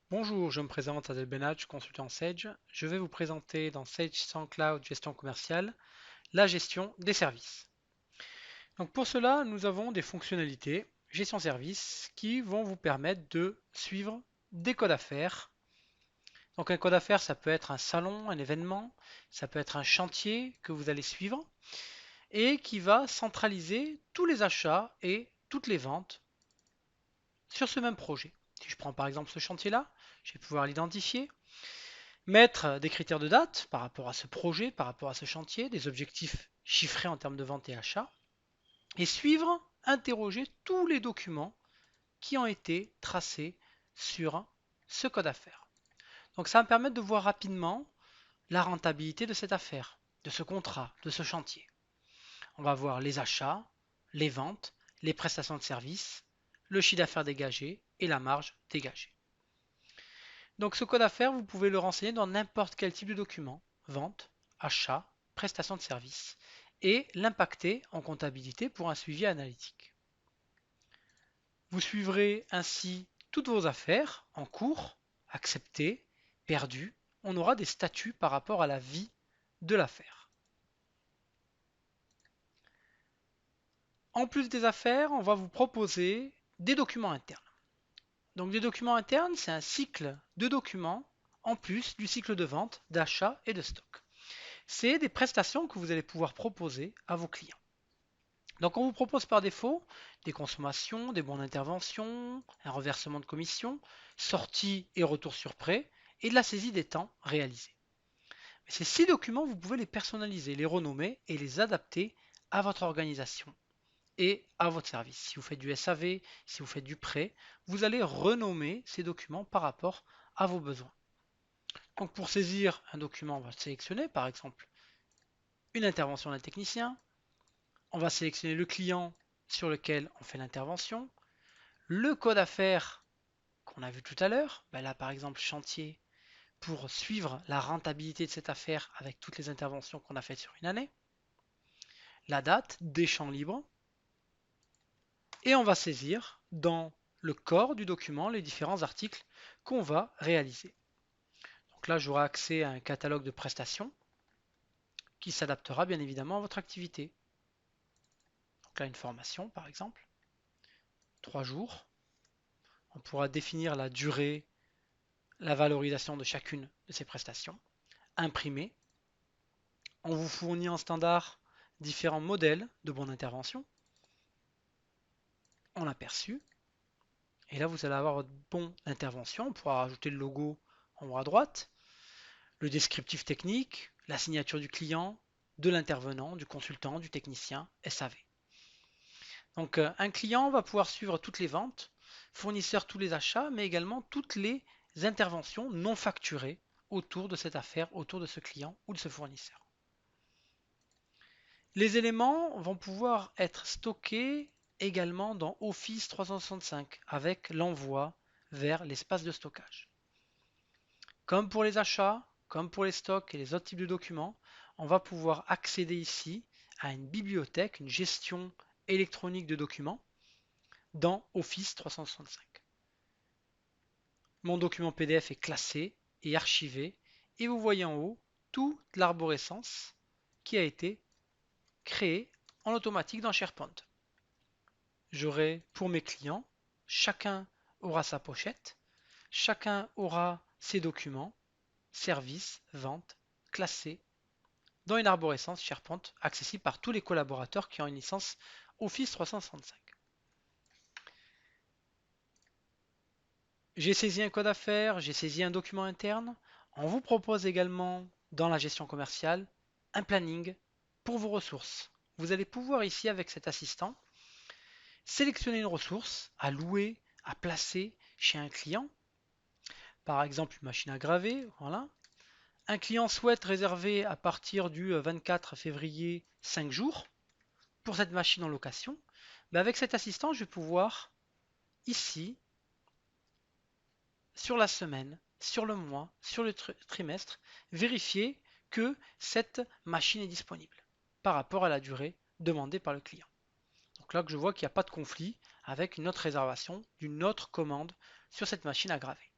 Bonjour, je me présente Adel Benach, consultant Sage. Je vais vous présenter dans Sage sans Cloud Gestion commerciale la gestion des services. Donc pour cela, nous avons des fonctionnalités gestion service qui vont vous permettre de suivre des codes affaires. Donc un code affaires, ça peut être un salon, un événement, ça peut être un chantier que vous allez suivre et qui va centraliser tous les achats et toutes les ventes sur ce même projet. Si je prends par exemple ce chantier-là, je vais pouvoir l'identifier, mettre des critères de date par rapport à ce projet, par rapport à ce chantier, des objectifs chiffrés en termes de vente et achat, et suivre, interroger tous les documents qui ont été tracés sur ce code affaires. Donc ça va me permettre de voir rapidement la rentabilité de cette affaire, de ce contrat, de ce chantier. On va voir les achats, les ventes, les prestations de services, le chiffre d'affaires dégagé et la marge dégagée. Donc ce code affaires, vous pouvez le renseigner dans n'importe quel type de document, vente, achat, prestation de service, et l'impacter en comptabilité pour un suivi analytique. Vous suivrez ainsi toutes vos affaires en cours, acceptées, perdues. On aura des statuts par rapport à la vie de l'affaire. En plus des affaires, on va vous proposer des documents internes. Donc des documents internes, c'est un cycle de documents en plus du cycle de vente, d'achat et de stock. C'est des prestations que vous allez pouvoir proposer à vos clients. Donc on vous propose par défaut des consommations, des bons d'intervention, un reversement de commission, sortie et retour sur prêt, et de la saisie des temps réalisés. Mais ces 6 documents, vous pouvez les personnaliser, les renommer et les adapter à votre organisation et à votre service. Si vous faites du SAV, si vous faites du prêt, vous allez renommer ces documents par rapport à vos besoins. Donc pour saisir un document, on va sélectionner par exemple une intervention d'un technicien. On va sélectionner le client sur lequel on fait l'intervention, le code affaires qu'on a vu tout à l'heure, ben là par exemple chantier pour suivre la rentabilité de cette affaire avec toutes les interventions qu'on a faites sur une année, la date des champs libres, et on va saisir dans le corps du document les différents articles qu'on va réaliser. Donc là j'aurai accès à un catalogue de prestations qui s'adaptera bien évidemment à votre activité. Donc là une formation par exemple, 3 jours. On pourra définir la durée, la valorisation de chacune de ces prestations. Imprimer. On vous fournit en standard différents modèles de bons d'intervention en aperçu. Et là, vous allez avoir votre bon d'intervention. On pourra rajouter le logo en haut à droite, le descriptif technique, la signature du client, de l'intervenant, du consultant, du technicien, SAV. Donc un client va pouvoir suivre toutes les ventes, fournisseur tous les achats, mais également toutes les interventions non facturées autour de cette affaire, autour de ce client ou de ce fournisseur. Les éléments vont pouvoir être stockés également dans Office 365 avec l'envoi vers l'espace de stockage. Comme pour les achats, comme pour les stocks et les autres types de documents, on va pouvoir accéder ici à une bibliothèque, une gestion électronique de documents dans Office 365. Mon document PDF est classé et archivé et vous voyez en haut toute l'arborescence qui a été créée en automatique dans SharePoint. J'aurai pour mes clients, chacun aura sa pochette, chacun aura ses documents, services, ventes, classés dans une arborescence SharePoint accessible par tous les collaborateurs qui ont une licence Office 365. J'ai saisi un code affaires, j'ai saisi un document interne. On vous propose également dans la gestion commerciale un planning pour vos ressources. Vous allez pouvoir ici avec cet assistant sélectionner une ressource à louer, à placer chez un client. Par exemple, une machine à graver, voilà. Un client souhaite réserver à partir du 24 février 5 jours pour cette machine en location. Mais avec cet assistant, je vais pouvoir ici, sur la semaine, sur le mois, sur le trimestre, vérifier que cette machine est disponible par rapport à la durée demandée par le client. Donc là que je vois qu'il n'y a pas de conflit avec une autre réservation d'une autre commande sur cette machine à graver.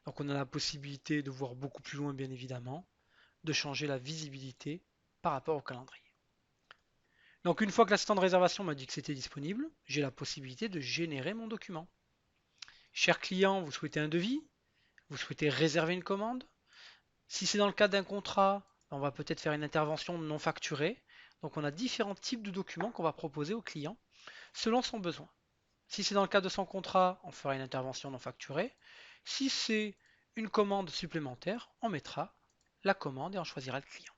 Donc on a la possibilité de voir beaucoup plus loin, bien évidemment, de changer la visibilité par rapport au calendrier. Donc une fois que l'assistant de réservation m'a dit que c'était disponible, j'ai la possibilité de générer mon document. Cher client, vous souhaitez un devis? Vous souhaitez réserver une commande? Si c'est dans le cadre d'un contrat, on va peut-être faire une intervention non facturée. Donc on a différents types de documents qu'on va proposer au client selon son besoin. Si c'est dans le cadre de son contrat, on fera une intervention non facturée. Si c'est une commande supplémentaire, on mettra la commande et on choisira le client.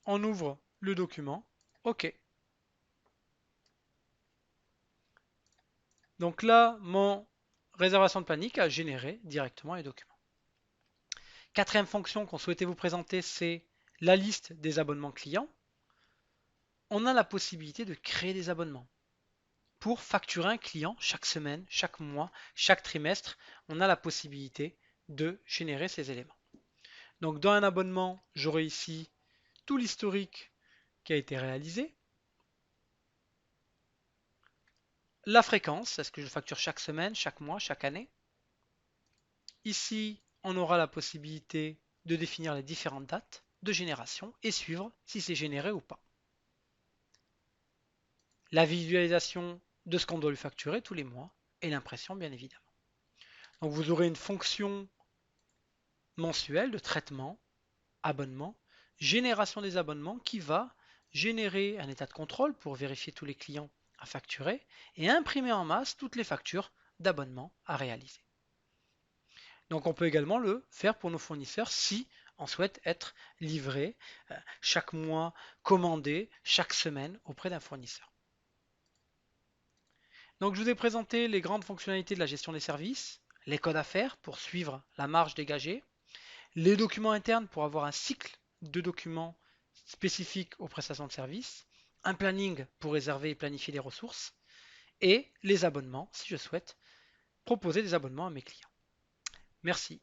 On ouvre le document. OK. Donc là, mon réservation de panique a généré directement les documents. Quatrième fonction qu'on souhaitait vous présenter, c'est la liste des abonnements clients. On a la possibilité de créer des abonnements pour facturer un client chaque semaine, chaque mois, chaque trimestre. On a la possibilité de générer ces éléments. Donc dans un abonnement, j'aurai ici tout l'historique qui a été réalisé, la fréquence, est-ce que je facture chaque semaine, chaque mois, chaque année. Ici, on aura la possibilité de définir les différentes dates de génération et suivre si c'est généré ou pas. La visualisation de ce qu'on doit lui facturer tous les mois et l'impression bien évidemment. Donc vous aurez une fonction mensuelle de traitement, abonnement, génération des abonnements qui va générer un état de contrôle pour vérifier tous les clients à facturer et imprimer en masse toutes les factures d'abonnement à réaliser. Donc on peut également le faire pour nos fournisseurs si on souhaite être livré chaque mois, commandé chaque semaine auprès d'un fournisseur. Donc je vous ai présenté les grandes fonctionnalités de la gestion des services, les codes à faire pour suivre la marge dégagée, les documents internes pour avoir un cycle de documents spécifiques aux prestations de services, un planning pour réserver et planifier les ressources, et les abonnements si je souhaite proposer des abonnements à mes clients. Merci.